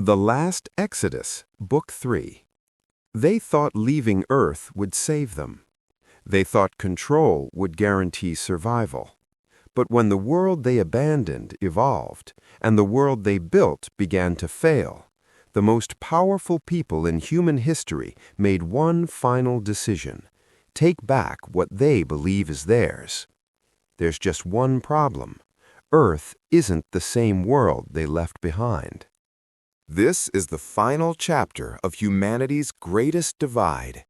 The Last Exodus, Book 3. They thought leaving Earth would save them. They thought control would guarantee survival. But when the world they abandoned evolved, and the world they built began to fail, the most powerful people in human history made one final decision: take back what they believe is theirs. There's just one problem. Earth isn't the same world they left behind. This is the final chapter of humanity's greatest divide.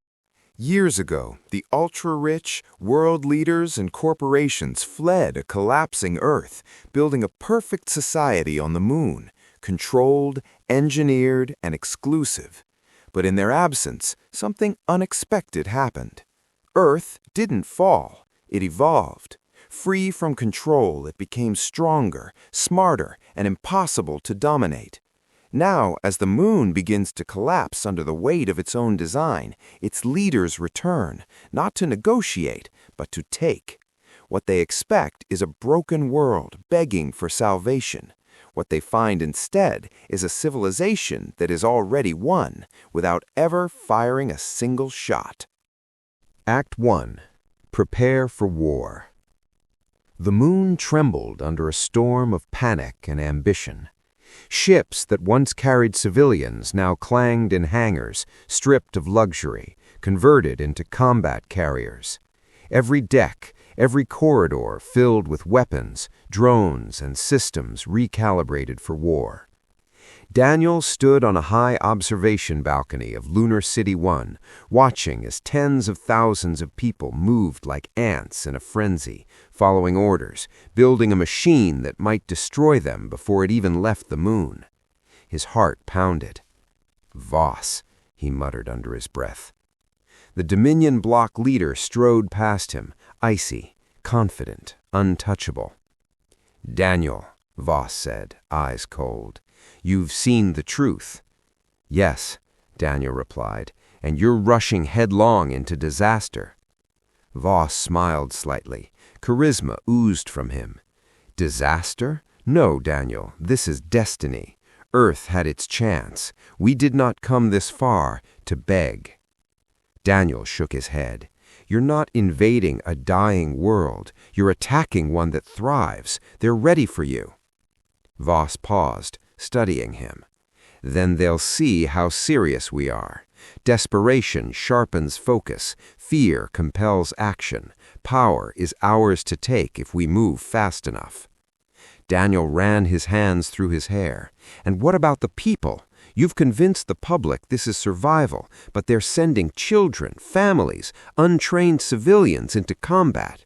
Years ago, the ultra-rich, world leaders and corporations fled a collapsing Earth, building a perfect society on the moon, controlled, engineered, and exclusive. But in their absence, something unexpected happened. Earth didn't fall, it evolved. Free from control, it became stronger, smarter, and impossible to dominate. Now, as the moon begins to collapse under the weight of its own design, its leaders return, not to negotiate, but to take. What they expect is a broken world begging for salvation. What they find instead is a civilization that is already won, without ever firing a single shot. Act 1. Prepare for war. The moon trembled under a storm of panic and ambition. Ships that once carried civilians now clanged in hangars, stripped of luxury, converted into combat carriers. Every deck, every corridor filled with weapons, drones, and systems recalibrated for war. Daniel stood on a high observation balcony of Lunar City 1, watching as tens of thousands of people moved like ants in a frenzy, following orders, building a machine that might destroy them before it even left the moon. His heart pounded. "Voss," he muttered under his breath. The Dominion bloc leader strode past him, icy, confident, untouchable. "Daniel," Voss said, eyes cold, "you've seen the truth." "Yes," Daniel replied, "and you're rushing headlong into disaster." Voss smiled slightly. Charisma oozed from him. "Disaster? No, Daniel, this is destiny. Earth had its chance. We did not come this far to beg." Daniel shook his head. "You're not invading a dying world. You're attacking one that thrives. They're ready for you." Voss paused, studying him. "Then they'll see how serious we are. Desperation sharpens focus. Fear compels action. Power is ours to take if we move fast enough." Daniel ran his hands through his hair. "And what about the people? You've convinced the public this is survival, but they're sending children, families, untrained civilians into combat."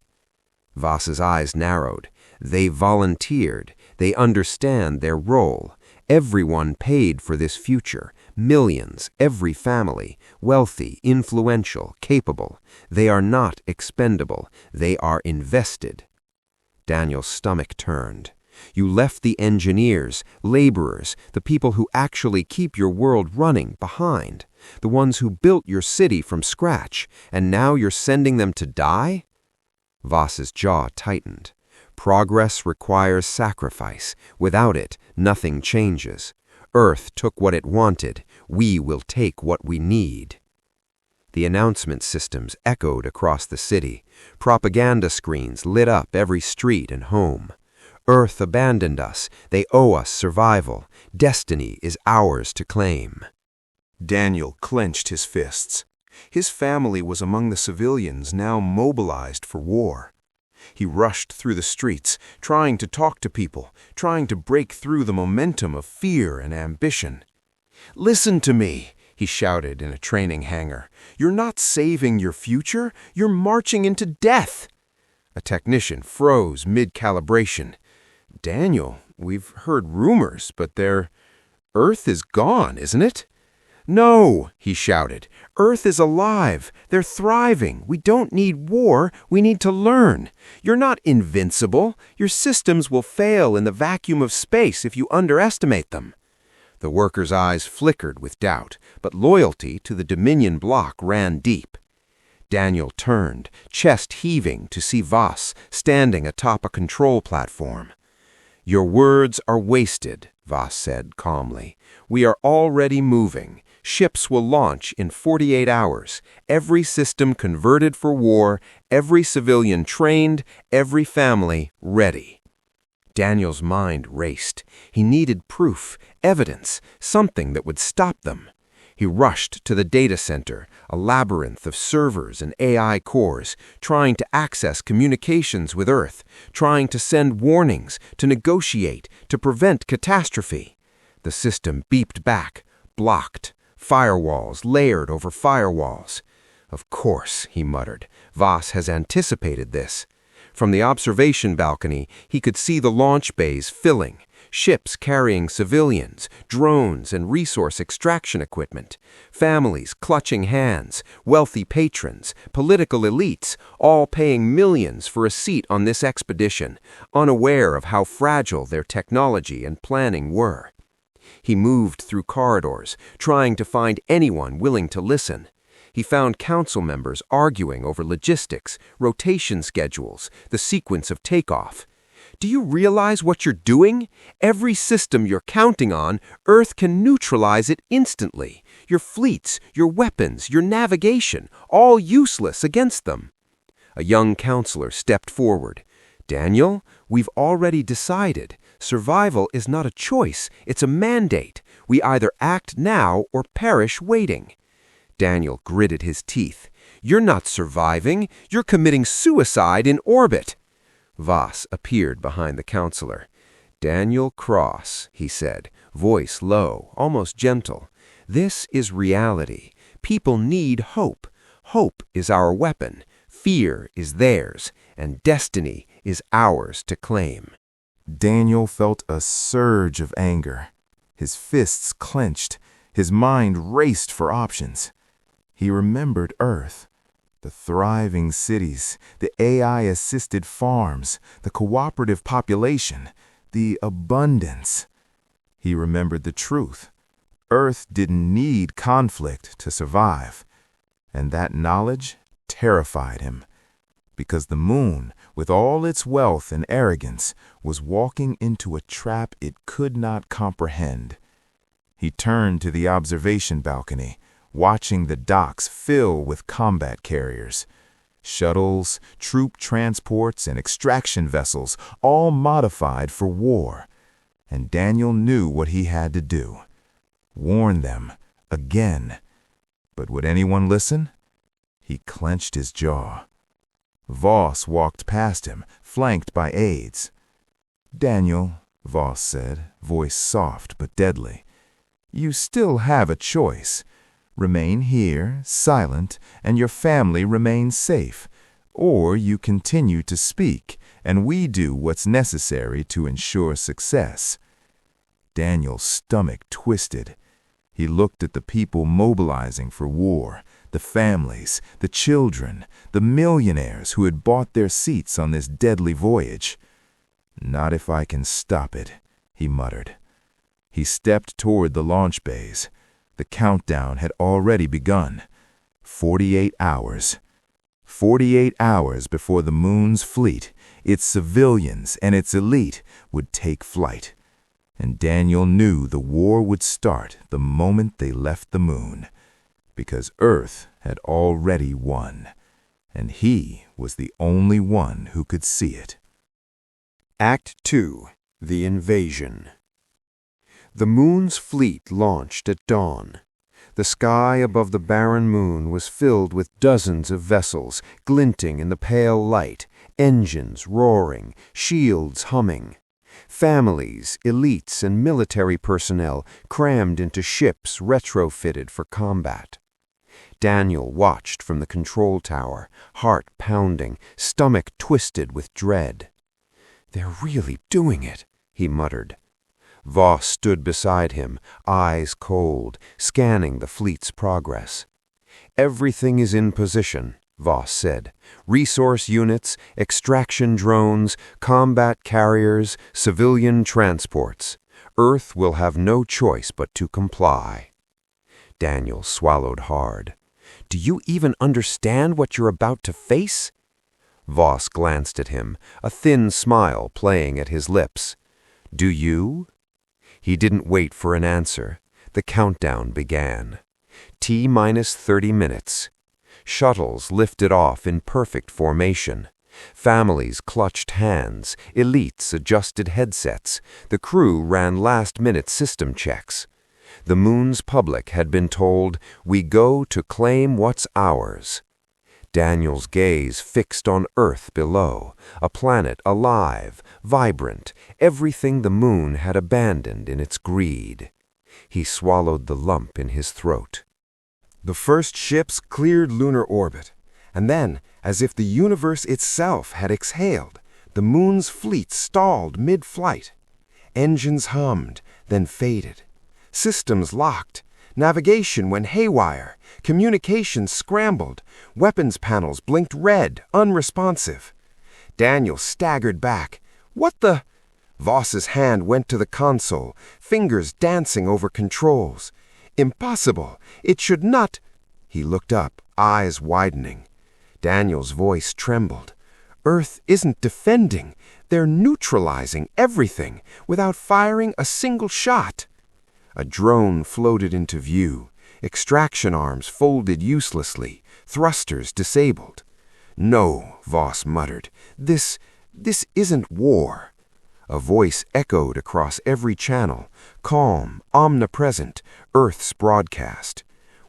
Voss's eyes narrowed. "They volunteered. They understand their role. Everyone paid for this future. Millions, every family, wealthy, influential, capable. They are not expendable. They are invested." Daniel's stomach turned. "You left the engineers, laborers, the people who actually keep your world running behind, the ones who built your city from scratch, and now you're sending them to die?" Voss's jaw tightened. "Progress requires sacrifice. Without it, nothing changes. Earth took what it wanted. We will take what we need." The announcement systems echoed across the city. Propaganda screens lit up every street and home. "Earth abandoned us. They owe us survival. Destiny is ours to claim." Daniel clenched his fists. His family was among the civilians now mobilized for war. He rushed through the streets, trying to talk to people, trying to break through the momentum of fear and ambition. "Listen to me," he shouted in a training hangar. "You're not saving your future, you're marching into death." A technician froze mid-calibration. "Daniel, we've heard rumors, but Earth is gone, isn't it?" "No," he shouted. "Earth is alive. They're thriving. We don't need war. We need to learn. You're not invincible. Your systems will fail in the vacuum of space if you underestimate them." The worker's eyes flickered with doubt, but loyalty to the Dominion bloc ran deep. Daniel turned, chest heaving, to see Voss standing atop a control platform. "Your words are wasted," Voss said calmly. "We are already moving. Ships will launch in 48 hours. Every system converted for war, every civilian trained, every family ready." Daniel's mind raced. He needed proof, evidence, something that would stop them. He rushed to the data center, a labyrinth of servers and AI cores, trying to access communications with Earth, trying to send warnings, to negotiate, to prevent catastrophe. The system beeped back, blocked, firewalls layered over firewalls. "Of course," he muttered, "Voss has anticipated this." From the observation balcony, he could see the launch bays filling, ships carrying civilians, drones and resource extraction equipment, families clutching hands, wealthy patrons, political elites, all paying millions for a seat on this expedition, unaware of how fragile their technology and planning were. He moved through corridors, trying to find anyone willing to listen. He found council members arguing over logistics, rotation schedules, the sequence of takeoff. "Do you realize what you're doing? Every system you're counting on, Earth can neutralize it instantly. Your fleets, your weapons, your navigation, all useless against them." A young counselor stepped forward. "Daniel, we've already decided. Survival is not a choice, it's a mandate. We either act now or perish waiting." Daniel gritted his teeth. "You're not surviving. You're committing suicide in orbit." Voss appeared behind the counselor. "Daniel Cross," he said, voice low, almost gentle. "This is reality. People need hope. Hope is our weapon. Fear is theirs, and destiny is ours to claim." Daniel felt a surge of anger. His fists clenched. His mind raced for options. He remembered Earth, the thriving cities, the AI-assisted farms, the cooperative population, the abundance. He remembered the truth. Earth didn't need conflict to survive, and that knowledge terrified him, because the moon, with all its wealth and arrogance, was walking into a trap it could not comprehend. He turned to the observation balcony, watching the docks fill with combat carriers. Shuttles, troop transports, and extraction vessels, all modified for war. And Daniel knew what he had to do. Warn them, again. But would anyone listen? He clenched his jaw. Voss walked past him, flanked by aides. "Daniel," Voss said, voice soft but deadly, "you still have a choice. Remain here, silent, and your family remains safe. Or you continue to speak, and we do what's necessary to ensure success." Daniel's stomach twisted. He looked at the people mobilizing for war, the families, the children, the millionaires who had bought their seats on this deadly voyage. "Not if I can stop it," he muttered. He stepped toward the launch bays. The countdown had already begun. 48 hours. 48 hours before the moon's fleet, its civilians and its elite, would take flight. And Daniel knew the war would start the moment they left the moon, because Earth had already won, and he was the only one who could see it. Act 2. The Invasion. The moon's fleet launched at dawn. The sky above the barren moon was filled with dozens of vessels, glinting in the pale light, engines roaring, shields humming. Families, elites, and military personnel crammed into ships retrofitted for combat. Daniel watched from the control tower, heart pounding, stomach twisted with dread. "They're really doing it," he muttered. Voss stood beside him, eyes cold, scanning the fleet's progress. "Everything is in position," Voss said. "Resource units, extraction drones, combat carriers, civilian transports. Earth will have no choice but to comply." Daniel swallowed hard. "Do you even understand what you're about to face?" Voss glanced at him, a thin smile playing at his lips. "Do you?" He didn't wait for an answer. The countdown began. T-minus 30 minutes. Shuttles lifted off in perfect formation. Families clutched hands, elites adjusted headsets, the crew ran last-minute system checks. The moon's public had been told, "We go to claim what's ours." Daniel's gaze fixed on Earth below, a planet alive, vibrant, everything the moon had abandoned in its greed. He swallowed the lump in his throat. The first ships cleared lunar orbit, and then, as if the universe itself had exhaled, the moon's fleet stalled mid-flight. Engines hummed, then faded. Systems locked. Navigation went haywire. Communications scrambled. Weapons panels blinked red, unresponsive. Daniel staggered back. "What the—" Voss's hand went to the console, fingers dancing over controls. "Impossible! It should not—" He looked up, eyes widening. Daniel's voice trembled. "Earth isn't defending. They're neutralizing everything without firing a single shot." A drone floated into view, extraction arms folded uselessly, thrusters disabled. "No," Voss muttered. This isn't war." A voice echoed across every channel, calm, omnipresent, Earth's broadcast.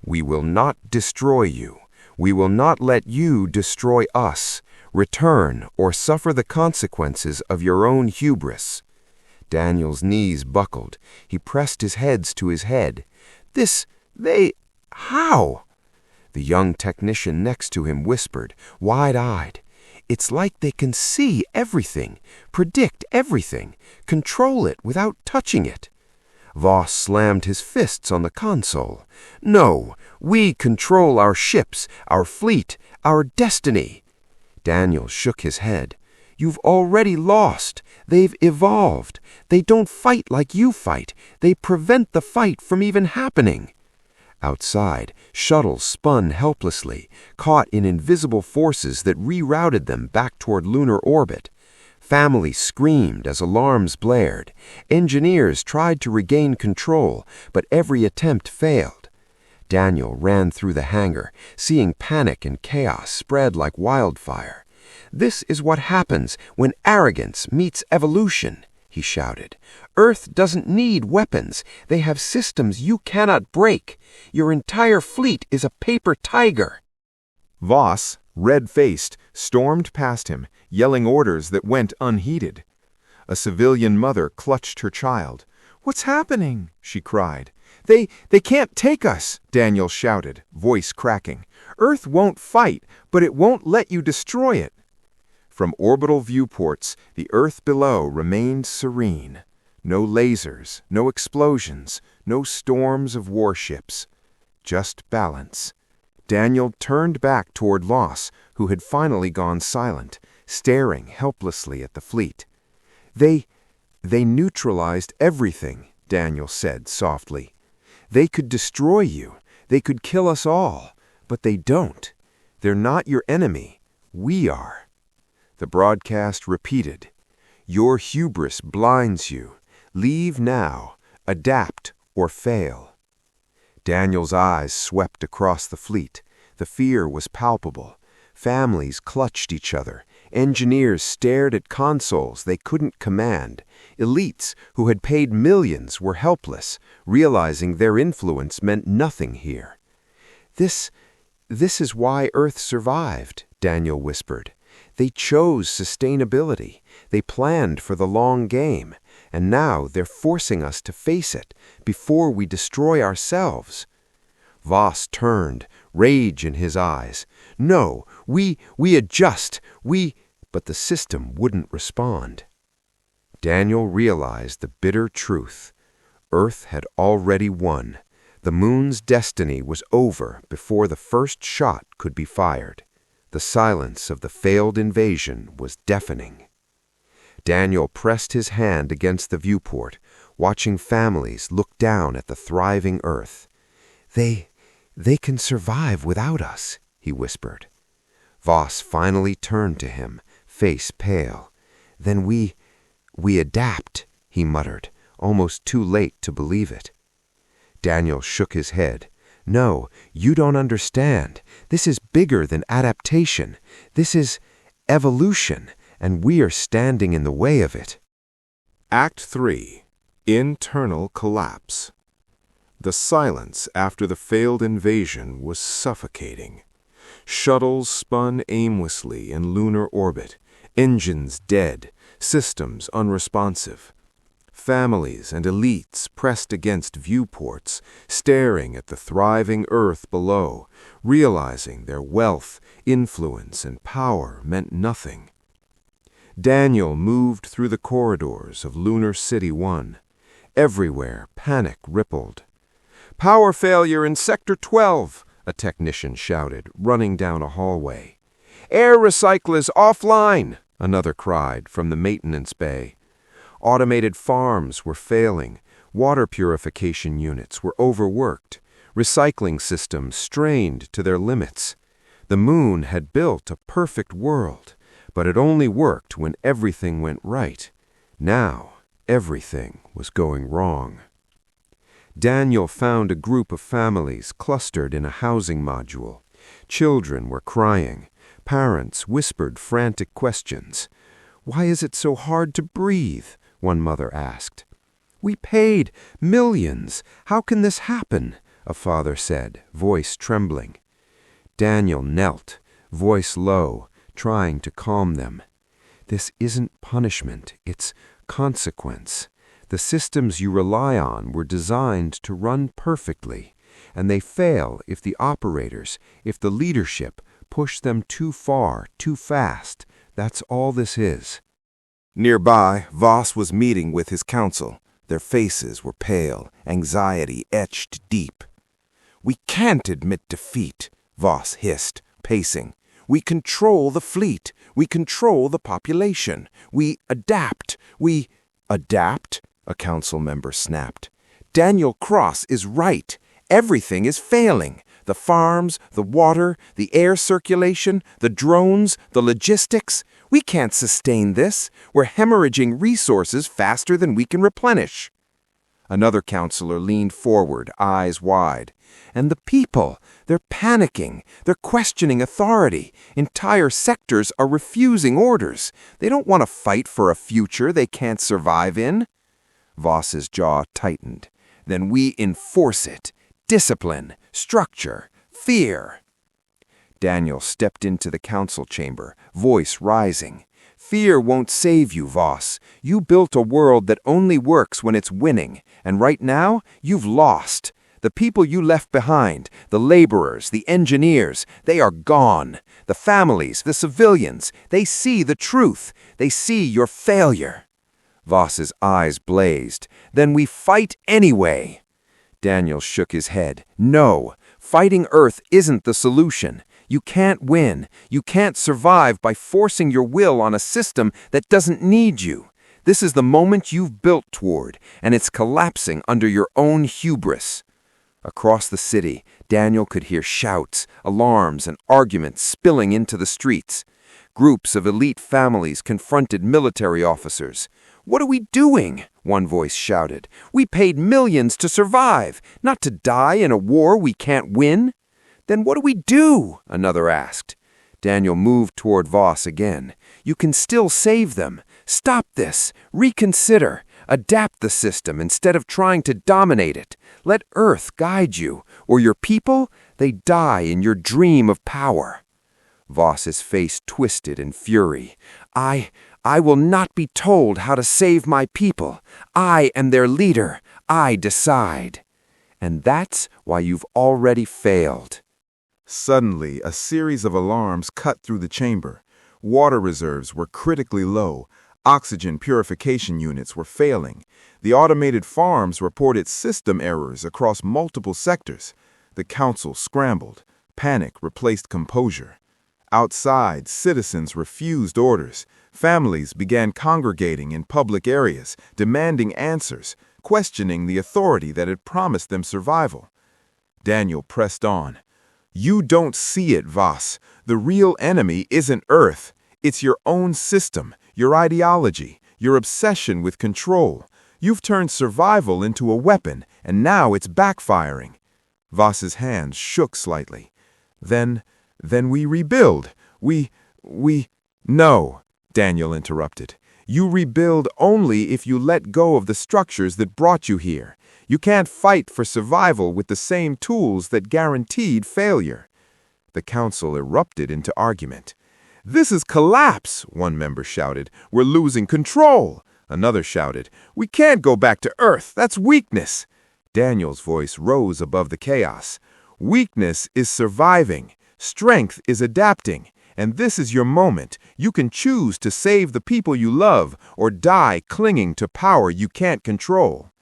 "We will not destroy you. We will not let you destroy us. Return or suffer the consequences of your own hubris." Daniel's knees buckled. He pressed his hands to his head. How?" The young technician next to him whispered, wide-eyed. "It's like they can see everything, predict everything, control it without touching it." Voss slammed his fists on the console. "No, we control our ships, our fleet, our destiny." Daniel shook his head. "You've already lost. They've evolved. They don't fight like you fight. They prevent the fight from even happening." Outside, shuttles spun helplessly, caught in invisible forces that rerouted them back toward lunar orbit. Families screamed as alarms blared. Engineers tried to regain control, but every attempt failed. Daniel ran through the hangar, seeing panic and chaos spread like wildfire. "This is what happens when arrogance meets evolution," he shouted. "Earth doesn't need weapons. They have systems you cannot break. Your entire fleet is a paper tiger." Voss, red-faced, stormed past him, yelling orders that went unheeded. A civilian mother clutched her child. "What's happening?" she cried. They can't take us," Daniel shouted, voice cracking. "Earth won't fight, but it won't let you destroy it." From orbital viewports, the Earth below remained serene. No lasers, no explosions, no storms of warships. Just balance. Daniel turned back toward Voss, who had finally gone silent, staring helplessly at the fleet. They neutralized everything," Daniel said softly. "They could destroy you. They could kill us all. But they don't. They're not your enemy. We are." The broadcast repeated, "Your hubris blinds you. Leave now. Adapt or fail." Daniel's eyes swept across the fleet. The fear was palpable. Families clutched each other. Engineers stared at consoles they couldn't command. Elites who had paid millions were helpless, realizing their influence meant nothing here. This is why Earth survived," Daniel whispered. "They chose sustainability. They planned for the long game. And now they're forcing us to face it before we destroy ourselves." Voss turned, rage in his eyes. "No, we adjust, But the system wouldn't respond. Daniel realized the bitter truth. Earth had already won. The moon's destiny was over before the first shot could be fired. The silence of the failed invasion was deafening. Daniel pressed his hand against the viewport, watching families look down at the thriving Earth. They can survive without us," he whispered. Voss finally turned to him, face pale. "Then we adapt," he muttered, almost too late to believe it. Daniel shook his head. No, you don't understand. This is bigger than adaptation. This is evolution, and we are standing in the way of it. Act 3. Internal Collapse. The silence after the failed invasion was suffocating. Shuttles spun aimlessly in lunar orbit, engines dead, systems unresponsive. Families and elites pressed against viewports, staring at the thriving Earth below, realizing their wealth, influence, and power meant nothing. Daniel moved through the corridors of Lunar City 1. Everywhere, panic rippled. "Power failure in Sector 12, a technician shouted, running down a hallway. "Air recyclers offline," another cried from the maintenance bay. Automated farms were failing. Water purification units were overworked. Recycling systems strained to their limits. The moon had built a perfect world, but it only worked when everything went right. Now, everything was going wrong. Daniel found a group of families clustered in a housing module. Children were crying. Parents whispered frantic questions. "Why is it so hard to breathe?" one mother asked. "We paid millions. How can this happen?" a father said, voice trembling. Daniel knelt, voice low, trying to calm them. "This isn't punishment, it's consequence. The systems you rely on were designed to run perfectly, and they fail if the operators, if the leadership, push them too far, too fast. That's all this is." Nearby, Voss was meeting with his council. Their faces were pale, anxiety etched deep. "We can't admit defeat," Voss hissed, pacing. "We control the fleet. We control the population. We adapt. We—" "Adapt?" a council member snapped. "Daniel Cross is right. Everything is failing. The farms, the water, the air circulation, the drones, the logistics. We can't sustain this. We're hemorrhaging resources faster than we can replenish." Another counselor leaned forward, eyes wide. "And the people, they're panicking. They're questioning authority. Entire sectors are refusing orders. They don't want to fight for a future they can't survive in." Voss's jaw tightened. "Then we enforce it. Discipline, structure, fear." Daniel stepped into the council chamber, voice rising. "Fear won't save you, Voss. You built a world that only works when it's winning, and right now, you've lost. The people you left behind, the laborers, the engineers, they are gone. The families, the civilians, they see the truth. They see your failure." Voss's eyes blazed. "Then we fight anyway." Daniel shook his head. "No, fighting Earth isn't the solution. You can't win. You can't survive by forcing your will on a system that doesn't need you. This is the moment you've built toward, and it's collapsing under your own hubris." Across the city, Daniel could hear shouts, alarms, and arguments spilling into the streets. Groups of elite families confronted military officers. "What are we doing?" one voice shouted. "We paid millions to survive, not to die in a war we can't win." "Then what do we do?" another asked. Daniel moved toward Voss again. "You can still save them. Stop this. Reconsider. Adapt the system instead of trying to dominate it. Let Earth guide you, or your people, they die in your dream of power." Voss's face twisted in fury. I will not be told how to save my people. I am their leader. I decide." "And that's why you've already failed." Suddenly, a series of alarms cut through the chamber. Water reserves were critically low. Oxygen purification units were failing. The automated farms reported system errors across multiple sectors. The council scrambled. Panic replaced composure. Outside, citizens refused orders. Families began congregating in public areas, demanding answers, questioning the authority that had promised them survival. Daniel pressed on. "You don't see it, Voss. The real enemy isn't Earth. It's your own system, your ideology, your obsession with control. You've turned survival into a weapon, and now it's backfiring." Voss's hands shook slightly. Then we rebuild. We... No, Daniel interrupted. You rebuild only if you let go of the structures that brought you here. You can't fight for survival with the same tools that guaranteed failure. The council erupted into argument. "This is collapse," one member shouted. "We're losing control." Another shouted, "We can't go back to Earth. That's weakness." Daniel's voice rose above the chaos. "Weakness is surviving. Strength is adapting. And this is your moment. You can choose to save the people you love or die clinging to power you can't control."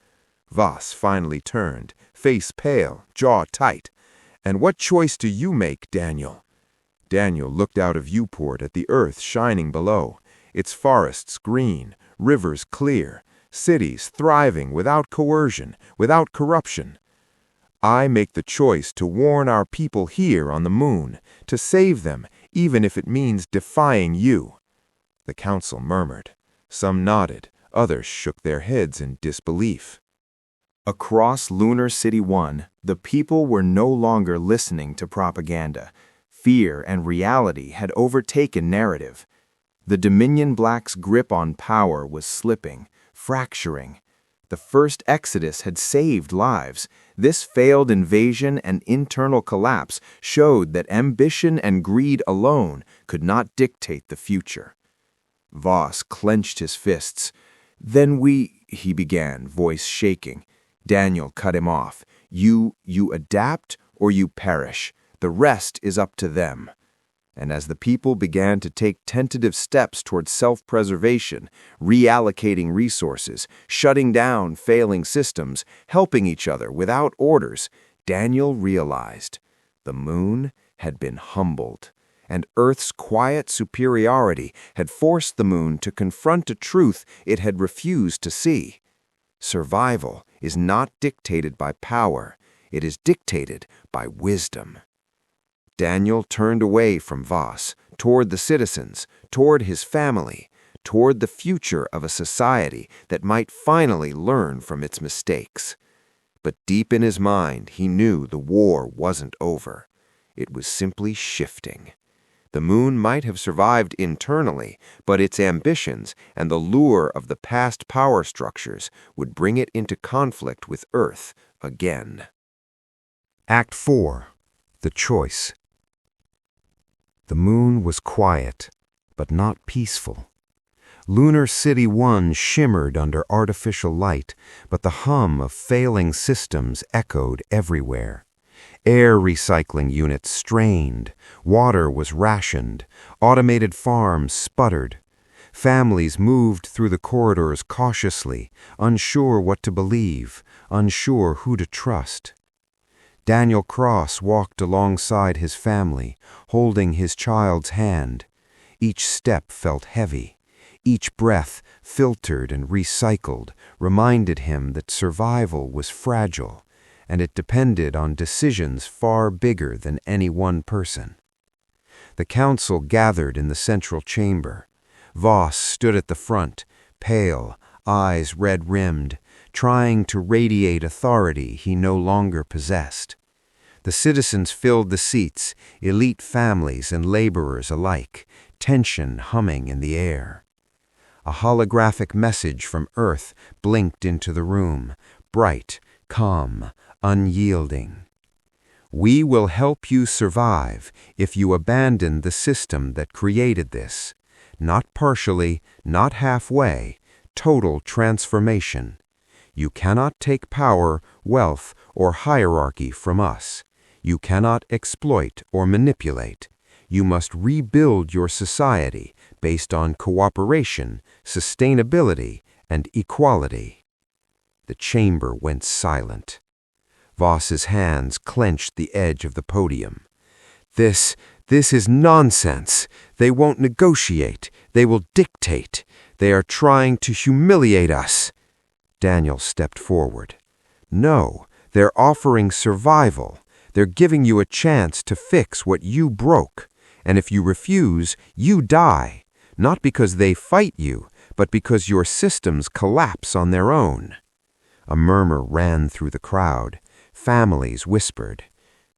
Voss finally turned, face pale, jaw tight. "And what choice do you make, Daniel?" Daniel looked out a viewport at the earth shining below, its forests green, rivers clear, cities thriving without coercion, without corruption. "I make the choice to warn our people here on the moon, to save them, even if it means defying you." The council murmured. Some nodded, others shook their heads in disbelief. Across Lunar City 1, the people were no longer listening to propaganda. Fear and reality had overtaken narrative. The Dominion Black's grip on power was slipping, fracturing. The first exodus had saved lives. This failed invasion and internal collapse showed that ambition and greed alone could not dictate the future. Voss clenched his fists. "Then he began, voice shaking. Daniel cut him off. You adapt or you perish. The rest is up to them." And as the people began to take tentative steps toward self-preservation, reallocating resources, shutting down failing systems, helping each other without orders, Daniel realized the moon had been humbled, and Earth's quiet superiority had forced the moon to confront a truth it had refused to see. Survival is not dictated by power, it is dictated by wisdom. Daniel turned away from Voss, toward the citizens, toward his family, toward the future of a society that might finally learn from its mistakes. But deep in his mind, he knew the war wasn't over. It was simply shifting. The moon might have survived internally, but its ambitions and the lure of the past power structures would bring it into conflict with Earth again. Act 4. The Choice. The moon was quiet, but not peaceful. Lunar City 1 shimmered under artificial light, but the hum of failing systems echoed everywhere. Air recycling units strained, water was rationed, automated farms sputtered. Families moved through the corridors cautiously, unsure what to believe, unsure who to trust. Daniel Cross walked alongside his family, holding his child's hand. Each step felt heavy. Each breath, filtered and recycled, reminded him that survival was fragile, and it depended on decisions far bigger than any one person. The council gathered in the central chamber. Voss stood at the front, pale, eyes red-rimmed, trying to radiate authority he no longer possessed. The citizens filled the seats, elite families and laborers alike, tension humming in the air. A holographic message from Earth blinked into the room, bright, calm, unyielding. "We will help you survive if you abandon the system that created this. Not partially, not halfway, total transformation. You cannot take power, wealth, or hierarchy from us. You cannot exploit or manipulate. You must rebuild your society based on cooperation, sustainability, and equality." The chamber went silent. Voss's hands clenched the edge of the podium. This is nonsense. They won't negotiate. They will dictate. They are trying to humiliate us." Daniel stepped forward. "No, they're offering survival. They're giving you a chance to fix what you broke. And if you refuse, you die. Not because they fight you, but because your systems collapse on their own. A murmur ran through the crowd. Families whispered,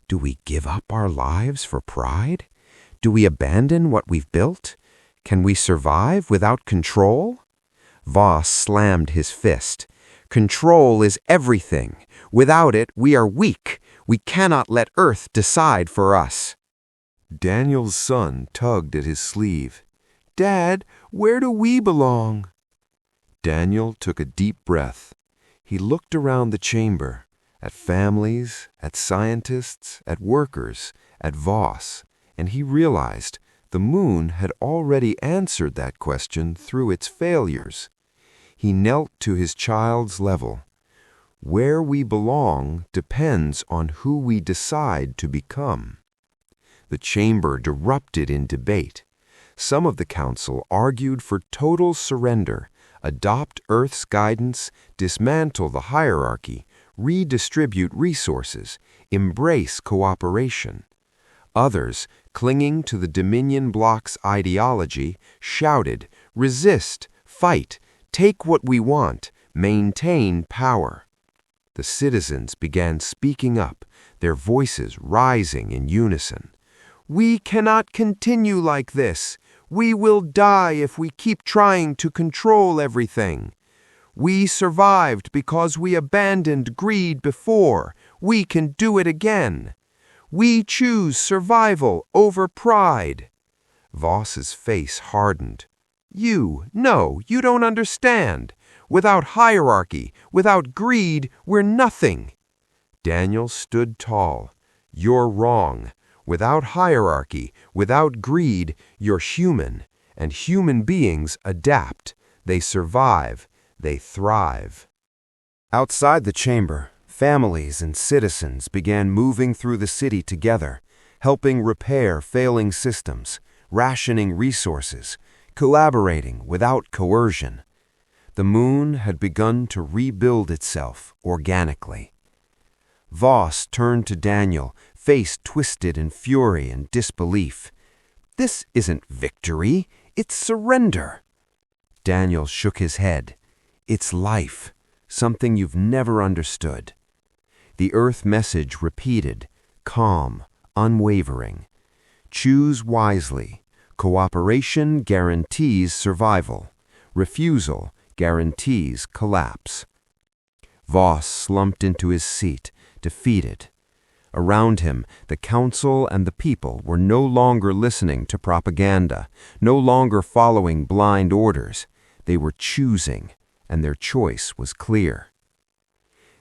"Do we give up our lives for pride? Do we abandon what we've built? Can we survive without control?" Voss slammed his fist. "Control is everything. Without it, we are weak. We cannot let Earth decide for us." Daniel's son tugged at his sleeve. "Dad, where do we belong?" Daniel took a deep breath. He looked around the chamber, at families, at scientists, at workers, at Voss, and he realized the moon had already answered that question through its failures. He knelt to his child's level. Where we belong depends on who we decide to become. The chamber erupted in debate. Some of the council argued for total surrender, adopt Earth's guidance, dismantle the hierarchy, redistribute resources, embrace cooperation. Others, clinging to the Dominion Block's ideology, shouted, "Resist, fight, take what we want, maintain power." The citizens began speaking up, their voices rising in unison. "We cannot continue like this. We will die if we keep trying to control everything. We survived because we abandoned greed before. We can do it again. We choose survival over pride." Voss's face hardened. No, you don't understand. Without hierarchy, without greed, we're nothing." Daniel stood tall. "You're wrong. Without hierarchy, without greed, you're human, and human beings adapt. They survive. They thrive." Outside the chamber, families and citizens began moving through the city together, helping repair failing systems, rationing resources, collaborating without coercion. The moon had begun to rebuild itself organically. Voss turned to Daniel, face twisted in fury and disbelief. "This isn't victory, it's surrender." Daniel shook his head. "It's life, something you've never understood." The Earth message repeated, calm, unwavering. "Choose wisely. Cooperation guarantees survival. Refusal guarantees collapse." Voss slumped into his seat, defeated. Around him, the council and the people were no longer listening to propaganda, no longer following blind orders. They were choosing, and their choice was clear.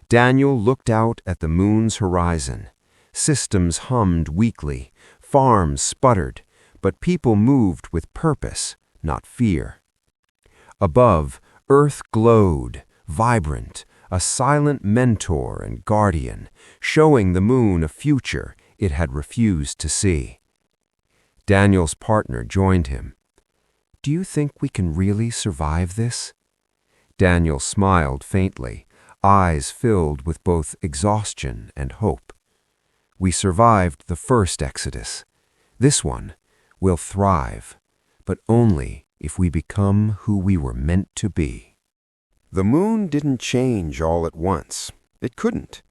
Daniel looked out at the moon's horizon. Systems hummed weakly, farms sputtered, but people moved with purpose, not fear. Above, Earth glowed, vibrant, a silent mentor and guardian, showing the moon a future it had refused to see. Daniel's partner joined him. "Do you think we can really survive this?" Daniel smiled faintly, eyes filled with both exhaustion and hope. "We survived the first exodus. This one will thrive, but only if we become who we were meant to be." The moon didn't change all at once. It couldn't.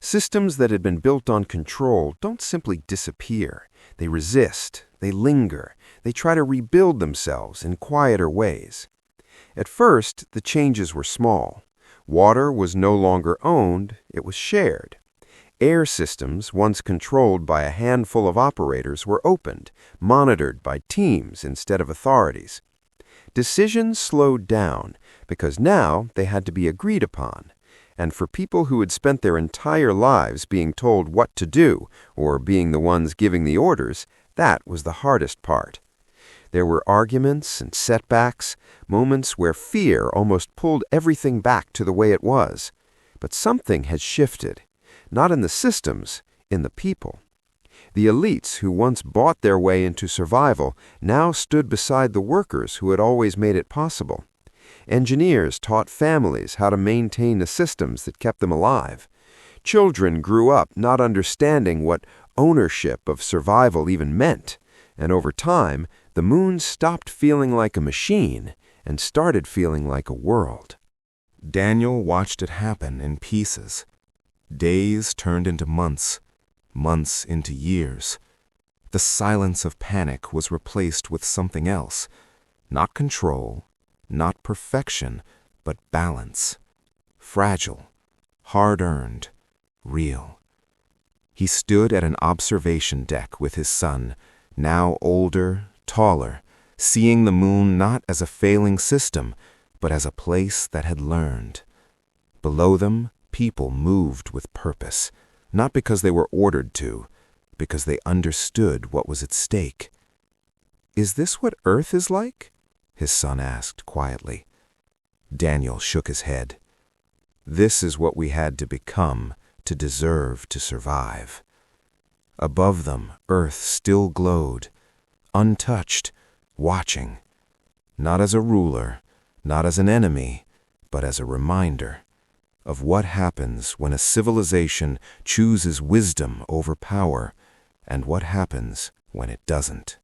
Systems that had been built on control don't simply disappear. They resist, they linger, they try to rebuild themselves in quieter ways. At first, the changes were small. Water was no longer owned, it was shared. Air systems, once controlled by a handful of operators, were opened, monitored by teams instead of authorities. Decisions slowed down because now they had to be agreed upon. And for people who had spent their entire lives being told what to do or being the ones giving the orders, that was the hardest part. There were arguments and setbacks, moments where fear almost pulled everything back to the way it was. But something had shifted, not in the systems, in the people. The elites who once bought their way into survival now stood beside the workers who had always made it possible. Engineers taught families how to maintain the systems that kept them alive. Children grew up not understanding what ownership of survival even meant, and over time, the moon stopped feeling like a machine and started feeling like a world. Daniel watched it happen in pieces. Days turned into months, months into years. The silence of panic was replaced with something else. Not control, not perfection, but balance. Fragile, hard-earned, real. He stood at an observation deck with his son, now older, taller, seeing the moon not as a failing system, but as a place that had learned. Below them, people moved with purpose, not because they were ordered to, because they understood what was at stake. "Is this what Earth is like?" his son asked quietly. Daniel shook his head. "This is what we had to become to deserve to survive." Above them, Earth still glowed, untouched, watching, not as a ruler, not as an enemy, but as a reminder of what happens when a civilization chooses wisdom over power, and what happens when it doesn't.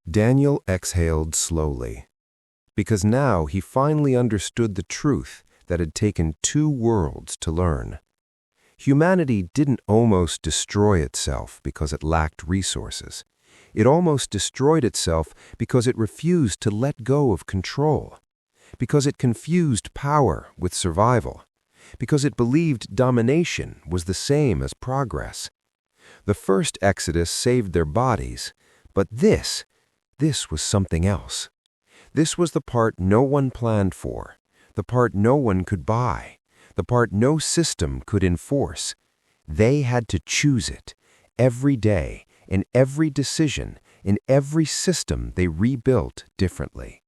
Daniel exhaled slowly, because now he finally understood the truth that had taken 2 worlds to learn. Humanity didn't almost destroy itself because it lacked resources. It almost destroyed itself because it refused to let go of control, because it confused power with survival, because it believed domination was the same as progress. The first exodus saved their bodies, but this was something else. This was the part no one planned for, the part no one could buy, the part no system could enforce. They had to choose it every day, in every decision, in every system they rebuilt differently.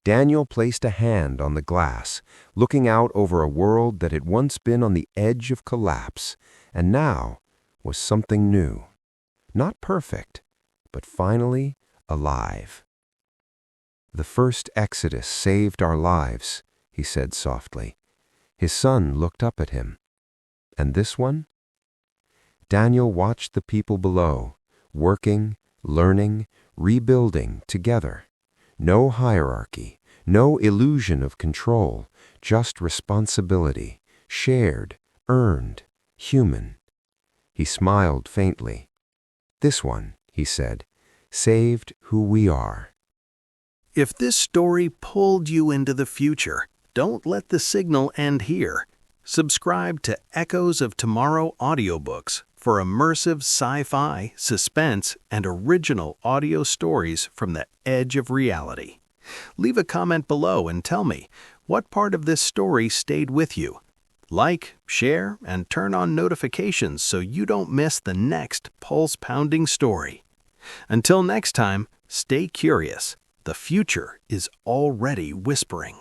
Daniel placed a hand on the glass, looking out over a world that had once been on the edge of collapse, and now was something new. Not perfect, but finally alive. "The first exodus saved our lives," he said softly. His son looked up at him. "And this one?" Daniel watched the people below, working, learning, rebuilding together. No hierarchy, no illusion of control, just responsibility, shared, earned, human. He smiled faintly. "This one," he said, "saved who we are." If this story pulled you into the future, don't let the signal end here. Subscribe to Echoes of Tomorrow audiobooks for immersive sci-fi, suspense, and original audio stories from the edge of reality. Leave a comment below and tell me, what part of this story stayed with you? Like, share, and turn on notifications so you don't miss the next pulse-pounding story. Until next time, stay curious. The future is already whispering.